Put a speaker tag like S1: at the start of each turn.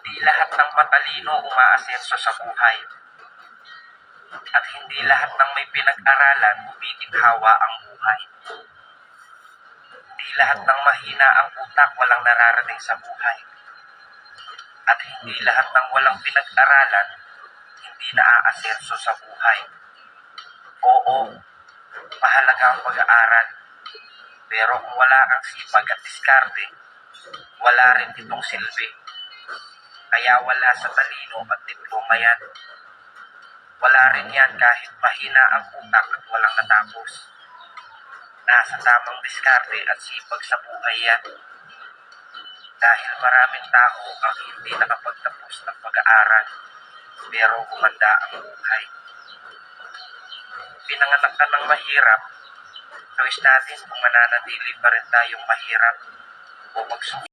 S1: Hindi lahat ng matalino umaasenso sa buhay. At hindi lahat ng may pinag-aralan umiginhawa ang buhay. Hindi lahat ng mahina ang utak walang nararating sa buhay. At hindi lahat ng walang pinag-aralan hindi naaasenso sa buhay. Oo, mahalaga ang pag-aaral. Pero kung wala kang sipag at diskarte, wala rin itong silbi. Kaya wala sa talino at diploma yan. Wala rin yan kahit mahina ang utak at walang natapos. Nasa tamang diskarte at sipag sa buhay yan. Dahil maraming tao ang hindi nakapagtapos ng pag-aaral, pero gumanda ang buhay. Pinanganak ka ng mahirap, choice natin kung mananatili pa rin tayong mahirap o magsumikap.